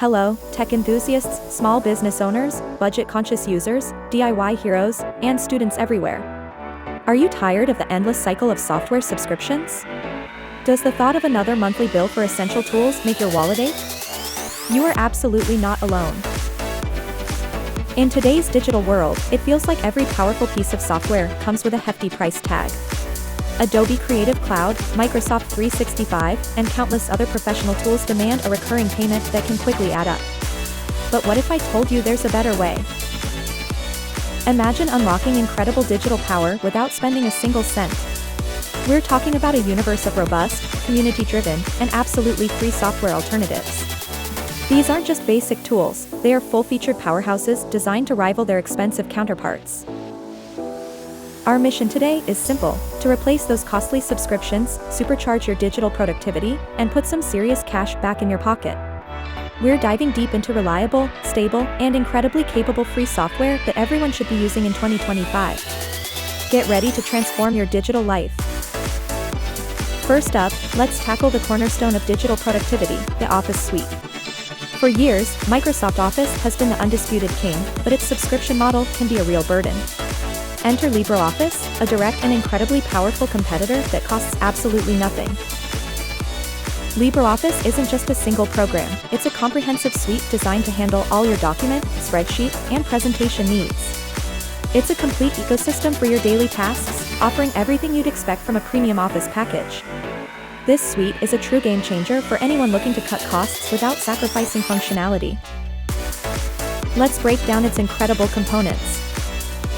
Hello, tech enthusiasts, small business owners, budget-conscious users, DIY heroes, and students everywhere. Are you tired of the endless cycle of software subscriptions? Does the thought of another monthly bill for essential tools make your wallet ache? You are absolutely not alone. In today's digital world, it feels like every powerful piece of software comes with a hefty price tag. Adobe Creative Cloud, Microsoft 365, and countless other professional tools demand a recurring payment that can quickly add up. But what if I told you there's a better way? Imagine unlocking incredible digital power without spending a single cent. We're talking about a universe of robust, community-driven, and absolutely free software alternatives. These aren't just basic tools, they are full-featured powerhouses designed to rival their expensive counterparts. Our mission today is simple: to replace those costly subscriptions, supercharge your digital productivity, and put some serious cash back in your pocket. We're diving deep into reliable, stable, and incredibly capable free software that everyone should be using in 2025. Get ready to transform your digital life. First up, let's tackle the cornerstone of digital productivity, the Office Suite. For years, Microsoft Office has been the undisputed king, but its subscription model can be a real burden. Enter LibreOffice, a direct and incredibly powerful competitor that costs absolutely nothing. LibreOffice isn't just a single program, it's a comprehensive suite designed to handle all your document, spreadsheet, and presentation needs. It's a complete ecosystem for your daily tasks, offering everything you'd expect from a premium Office package. This suite is a true game changer for anyone looking to cut costs without sacrificing functionality. Let's break down its incredible components.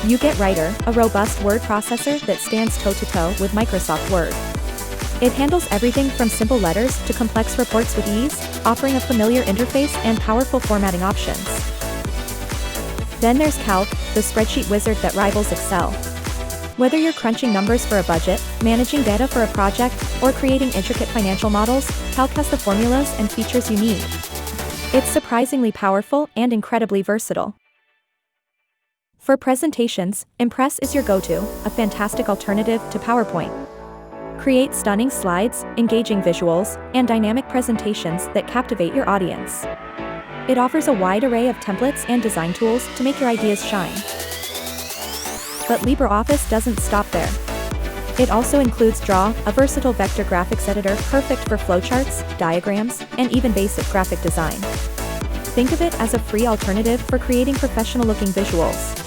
You get Writer, a robust word processor that stands toe-to-toe with Microsoft Word. It handles everything from simple letters to complex reports with ease, offering a familiar interface and powerful formatting options. Then there's Calc, the spreadsheet wizard that rivals Excel. Whether you're crunching numbers for a budget, managing data for a project, or creating intricate financial models, Calc has the formulas and features you need. It's surprisingly powerful and incredibly versatile. For presentations, Impress is your go-to, a fantastic alternative to PowerPoint. Create stunning slides, engaging visuals, and dynamic presentations that captivate your audience. It offers a wide array of templates and design tools to make your ideas shine. But LibreOffice doesn't stop there. It also includes Draw, a versatile vector graphics editor perfect for flowcharts, diagrams, and even basic graphic design. Think of it as a free alternative for creating professional-looking visuals.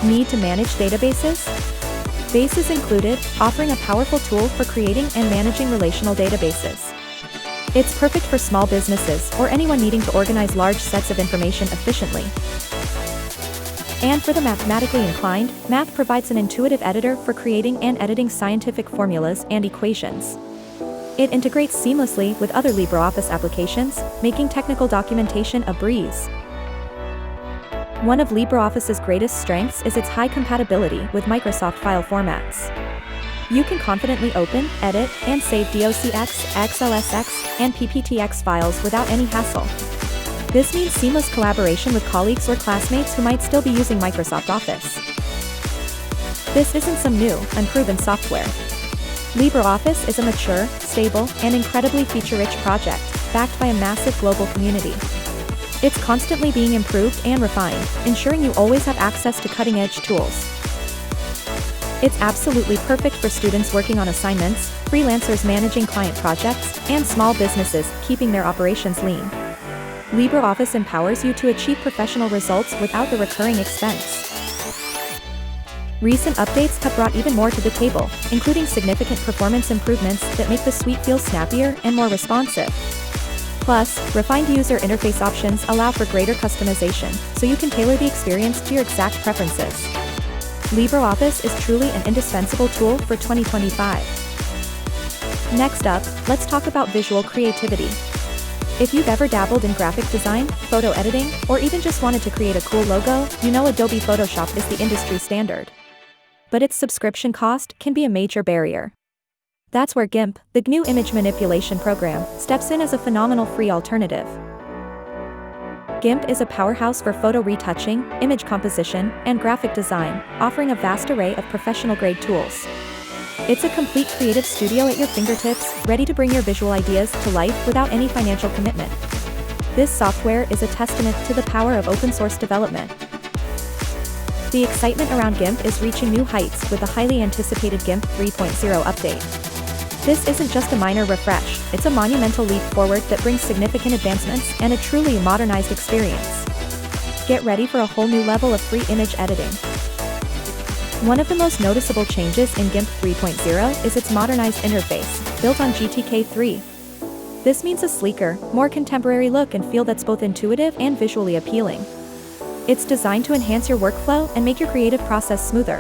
Need to manage databases? Base is included, offering a powerful tool for creating and managing relational databases. It's perfect for small businesses or anyone needing to organize large sets of information efficiently. And for the mathematically inclined, Math provides an intuitive editor for creating and editing scientific formulas and equations. It integrates seamlessly with other LibreOffice applications, making technical documentation a breeze. One of LibreOffice's greatest strengths is its high compatibility with Microsoft file formats. You can confidently open, edit, and save docx, XLSX, and PPTX files without any hassle. This means seamless collaboration with colleagues or classmates who might still be using Microsoft Office. This isn't some new, unproven software. LibreOffice is a mature, stable, and incredibly feature-rich project, backed by a massive global community. It's constantly being improved and refined, ensuring you always have access to cutting-edge tools. It's absolutely perfect for students working on assignments, freelancers managing client projects, and small businesses keeping their operations lean. LibreOffice empowers you to achieve professional results without the recurring expense. Recent updates have brought even more to the table, including significant performance improvements that make the suite feel snappier and more responsive. Plus, refined user interface options allow for greater customization, so you can tailor the experience to your exact preferences. LibreOffice is truly an indispensable tool for 2025. Next up, let's talk about visual creativity. If you've ever dabbled in graphic design, photo editing, or even just wanted to create a cool logo, you know Adobe Photoshop is the industry standard. But its subscription cost can be a major barrier. That's where GIMP, the GNU image manipulation program, steps in as a phenomenal free alternative. GIMP is a powerhouse for photo retouching, image composition, and graphic design, offering a vast array of professional-grade tools. It's a complete creative studio at your fingertips, ready to bring your visual ideas to life without any financial commitment. This software is a testament to the power of open-source development. The excitement around GIMP is reaching new heights with the highly anticipated GIMP 3.0 update. This isn't just a minor refresh, it's a monumental leap forward that brings significant advancements and a truly modernized experience. Get ready for a whole new level of free image editing. One of the most noticeable changes in GIMP 3.0 is its modernized interface, built on GTK3. This means a sleeker, more contemporary look and feel that's both intuitive and visually appealing. It's designed to enhance your workflow and make your creative process smoother.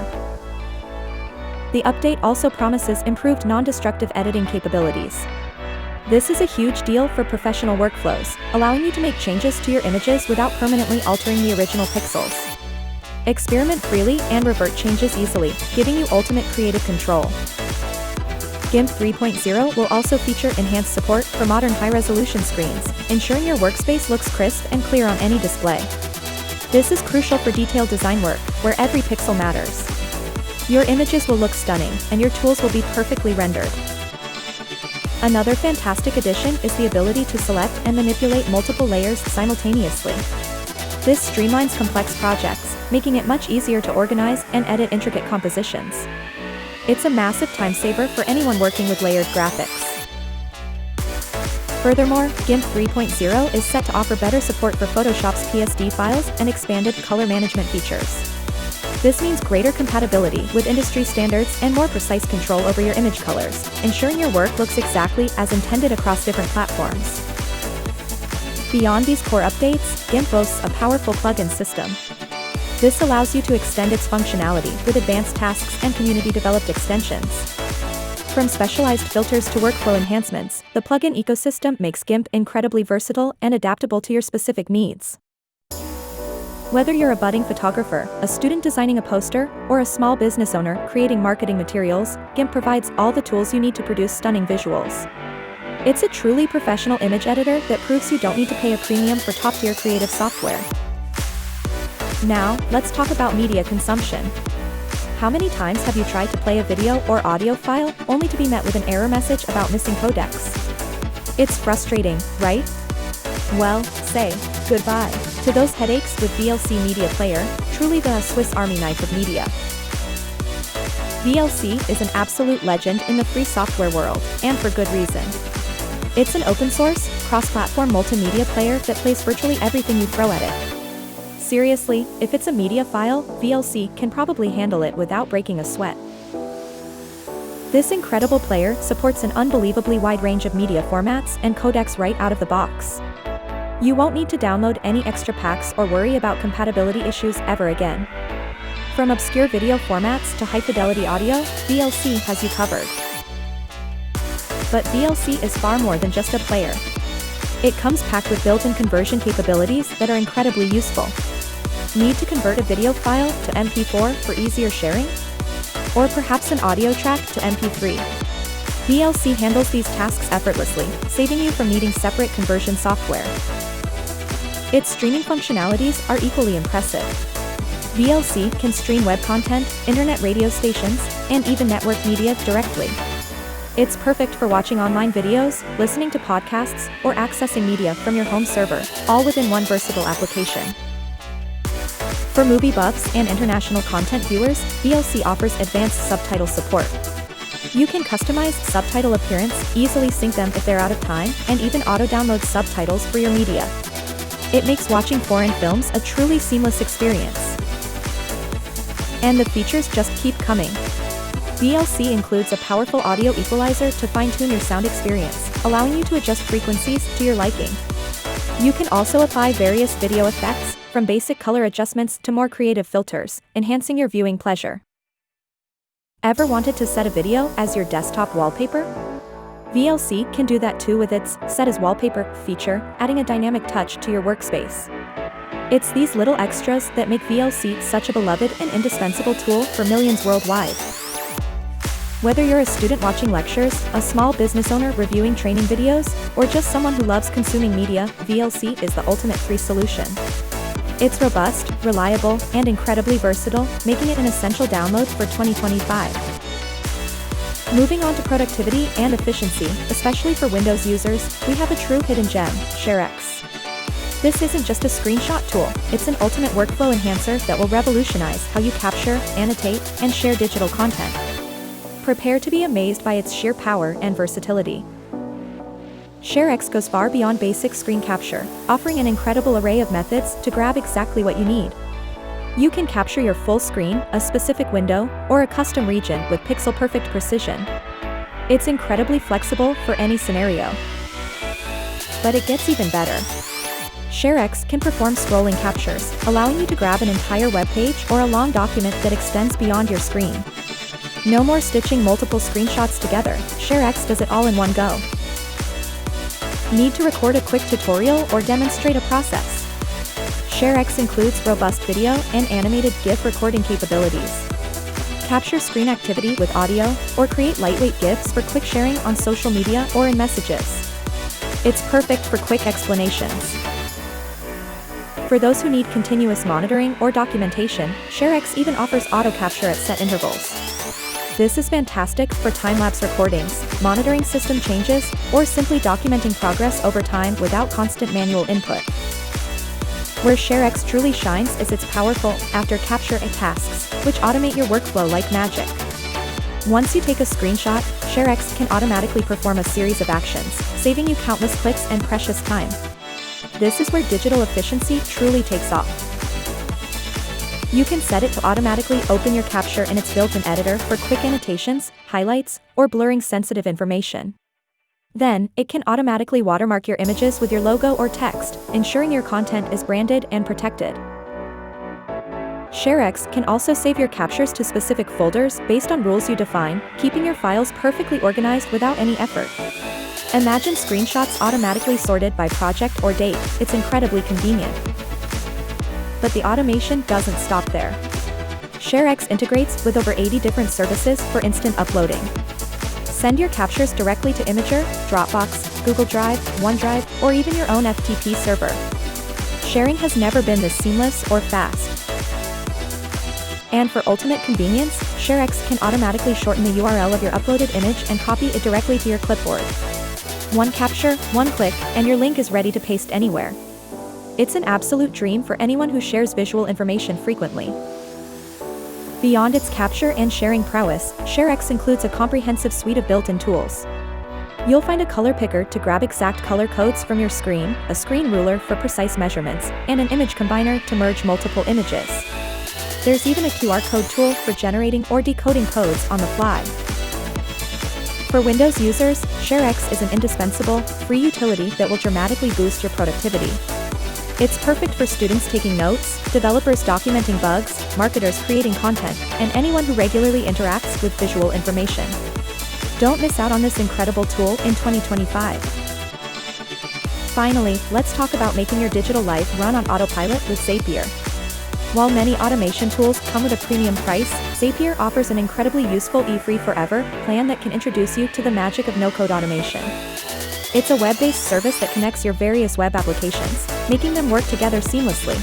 The update also promises improved non-destructive editing capabilities. This is a huge deal for professional workflows, allowing you to make changes to your images without permanently altering the original pixels. Experiment freely and revert changes easily, giving you ultimate creative control. GIMP 3.0 will also feature enhanced support for modern high-resolution screens, ensuring your workspace looks crisp and clear on any display. This is crucial for detailed design work, where every pixel matters. Your images will look stunning, and your tools will be perfectly rendered. Another fantastic addition is the ability to select and manipulate multiple layers simultaneously. This streamlines complex projects, making it much easier to organize and edit intricate compositions. It's a massive time saver for anyone working with layered graphics. Furthermore, GIMP 3.0 is set to offer better support for Photoshop's PSD files and expanded color management features. This means greater compatibility with industry standards and more precise control over your image colors, ensuring your work looks exactly as intended across different platforms. Beyond these core updates, GIMP boasts a powerful plugin system. This allows you to extend its functionality with advanced tasks and community-developed extensions. From specialized filters to workflow enhancements, the plugin ecosystem makes GIMP incredibly versatile and adaptable to your specific needs. Whether you're a budding photographer, a student designing a poster, or a small business owner creating marketing materials, GIMP provides all the tools you need to produce stunning visuals. It's a truly professional image editor that proves you don't need to pay a premium for top-tier creative software. Now, let's talk about media consumption. How many times have you tried to play a video or audio file, only to be met with an error message about missing codecs? It's frustrating, right? Well, say goodbye to those headaches with VLC Media Player, truly the Swiss Army knife of media. VLC is an absolute legend in the free software world, and for good reason. It's an open-source, cross-platform multimedia player that plays virtually everything you throw at it. Seriously, if it's a media file, VLC can probably handle it without breaking a sweat. This incredible player supports an unbelievably wide range of media formats and codecs right out of the box. You won't need to download any extra packs or worry about compatibility issues ever again. From obscure video formats to high-fidelity audio, VLC has you covered. But VLC is far more than just a player. It comes packed with built-in conversion capabilities that are incredibly useful. Need to convert a video file to MP4 for easier sharing? Or perhaps an audio track to MP3? VLC handles these tasks effortlessly, saving you from needing separate conversion software. Its streaming functionalities are equally impressive. VLC can stream web content, internet radio stations, and even network media directly. It's perfect for watching online videos, listening to podcasts, or accessing media from your home server, all within one versatile application. For movie buffs and international content viewers, VLC offers advanced subtitle support. You can customize subtitle appearance, easily sync them if they're out of time, and even auto-download subtitles for your media. It makes watching foreign films a truly seamless experience. And the features just keep coming. VLC includes a powerful audio equalizer to fine-tune your sound experience, allowing you to adjust frequencies to your liking. You can also apply various video effects, from basic color adjustments to more creative filters, enhancing your viewing pleasure. Ever wanted to set a video as your desktop wallpaper? VLC can do that too with its Set as Wallpaper feature, adding a dynamic touch to your workspace. It's these little extras that make VLC such a beloved and indispensable tool for millions worldwide. Whether you're a student watching lectures, a small business owner reviewing training videos, or just someone who loves consuming media, VLC is the ultimate free solution. It's robust, reliable, and incredibly versatile, making it an essential download for 2025. Moving on to productivity and efficiency, especially for Windows users, we have a true hidden gem, ShareX. This isn't just a screenshot tool, it's an ultimate workflow enhancer that will revolutionize how you capture, annotate, and share digital content. Prepare to be amazed by its sheer power and versatility. ShareX goes far beyond basic screen capture, offering an incredible array of methods to grab exactly what you need. You can capture your full screen, a specific window, or a custom region with pixel-perfect precision. It's incredibly flexible for any scenario. But it gets even better. ShareX can perform scrolling captures, allowing you to grab an entire web page or a long document that extends beyond your screen. No more stitching multiple screenshots together, ShareX does it all in one go. Need to record a quick tutorial or demonstrate a process? ShareX includes robust video and animated GIF recording capabilities. Capture screen activity with audio, or create lightweight GIFs for quick sharing on social media or in messages. It's perfect for quick explanations. For those who need continuous monitoring or documentation, ShareX even offers auto capture at set intervals. This is fantastic for time-lapse recordings, monitoring system changes, or simply documenting progress over time without constant manual input. Where ShareX truly shines is its powerful after-capture tasks, which automate your workflow like magic. Once you take a screenshot, ShareX can automatically perform a series of actions, saving you countless clicks and precious time. This is where digital efficiency truly takes off. You can set it to automatically open your capture in its built-in editor for quick annotations, highlights, or blurring sensitive information. Then, it can automatically watermark your images with your logo or text, ensuring your content is branded and protected. ShareX can also save your captures to specific folders based on rules you define, keeping your files perfectly organized without any effort. Imagine screenshots automatically sorted by project or date. It's incredibly convenient. But the automation doesn't stop there. ShareX integrates with over 80 different services for instant uploading. Send your captures directly to Imager, Dropbox, Google Drive, OneDrive, or even your own FTP server. Sharing has never been this seamless or fast. And for ultimate convenience, ShareX can automatically shorten the URL of your uploaded image and copy it directly to your clipboard. One capture, one click, and your link is ready to paste anywhere. It's an absolute dream for anyone who shares visual information frequently. Beyond its capture and sharing prowess, ShareX includes a comprehensive suite of built-in tools. You'll find a color picker to grab exact color codes from your screen, a screen ruler for precise measurements, and an image combiner to merge multiple images. There's even a QR code tool for generating or decoding codes on the fly. For Windows users, ShareX is an indispensable, free utility that will dramatically boost your productivity. It's perfect for students taking notes, developers documenting bugs, marketers creating content, and anyone who regularly interacts with visual information. Don't miss out on this incredible tool in 2025. Finally, let's talk about making your digital life run on autopilot with Zapier. While many automation tools come with a premium price, Zapier offers an incredibly useful e-free forever plan that can introduce you to the magic of no-code automation. It's a web-based service that connects your various web applications, making them work together seamlessly.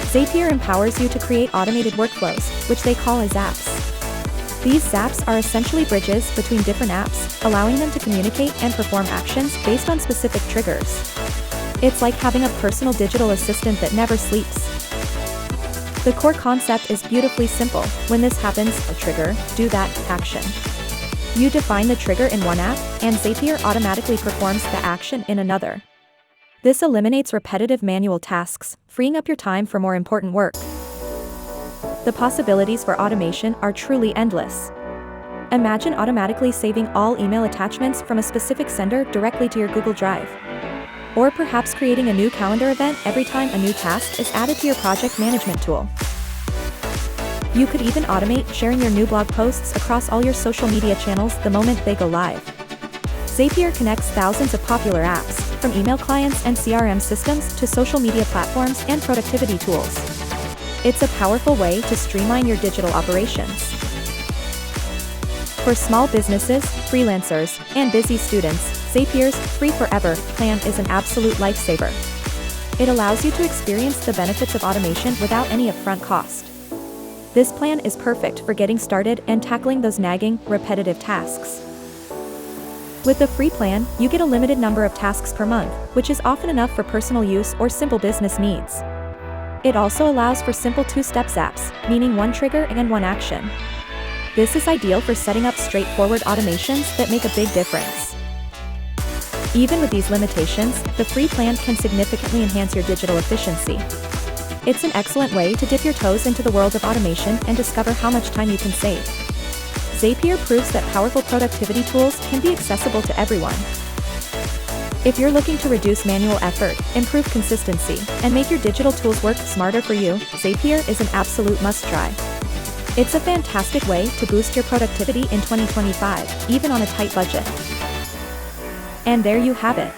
Zapier empowers you to create automated workflows, which they call as apps. These zaps are essentially bridges between different apps, allowing them to communicate and perform actions based on specific triggers. It's like having a personal digital assistant that never sleeps. The core concept is beautifully simple. When this happens, a trigger, do that, action. You define the trigger in one app, and Zapier automatically performs the action in another. This eliminates repetitive manual tasks, freeing up your time for more important work. The possibilities for automation are truly endless. Imagine automatically saving all email attachments from a specific sender directly to your Google Drive. Or perhaps creating a new calendar event every time a new task is added to your project management tool. You could even automate sharing your new blog posts across all your social media channels the moment they go live. Zapier connects thousands of popular apps, from email clients and CRM systems to social media platforms and productivity tools. It's a powerful way to streamline your digital operations. For small businesses, freelancers, and busy students, Zapier's Free Forever plan is an absolute lifesaver. It allows you to experience the benefits of automation without any upfront cost. This plan is perfect for getting started and tackling those nagging, repetitive tasks. With the free plan, you get a limited number of tasks per month, which is often enough for personal use or simple business needs. It also allows for simple two-step zaps, meaning one trigger and one action. This is ideal for setting up straightforward automations that make a big difference. Even with these limitations, the free plan can significantly enhance your digital efficiency. It's an excellent way to dip your toes into the world of automation and discover how much time you can save. Zapier proves that powerful productivity tools can be accessible to everyone. If you're looking to reduce manual effort, improve consistency, and make your digital tools work smarter for you, Zapier is an absolute must-try. It's a fantastic way to boost your productivity in 2025, even on a tight budget. And there you have it.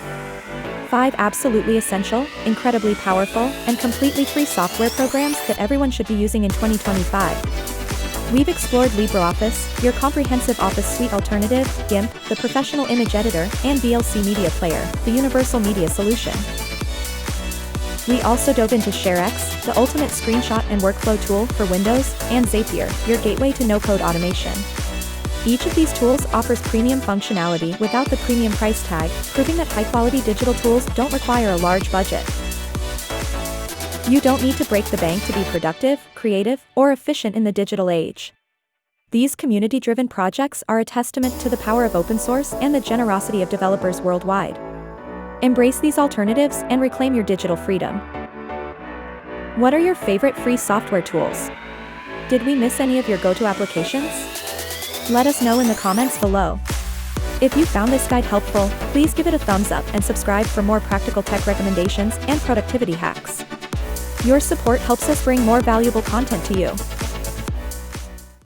5 absolutely essential, incredibly powerful, and completely free software programs that everyone should be using in 2025. We've explored LibreOffice, your comprehensive office suite alternative, GIMP, the professional image editor, and VLC Media Player, the universal media solution. We also dove into ShareX, the ultimate screenshot and workflow tool for Windows, and Zapier, your gateway to no-code automation. Each of these tools offers premium functionality without the premium price tag, proving that high-quality digital tools don't require a large budget. You don't need to break the bank to be productive, creative, or efficient in the digital age. These community-driven projects are a testament to the power of open source and the generosity of developers worldwide. Embrace these alternatives and reclaim your digital freedom. What are your favorite free software tools? Did we miss any of your go-to applications? Let us know in the comments below. If you found this guide helpful, please give it a thumbs up and subscribe for more practical tech recommendations and productivity hacks. Your support helps us bring more valuable content to you.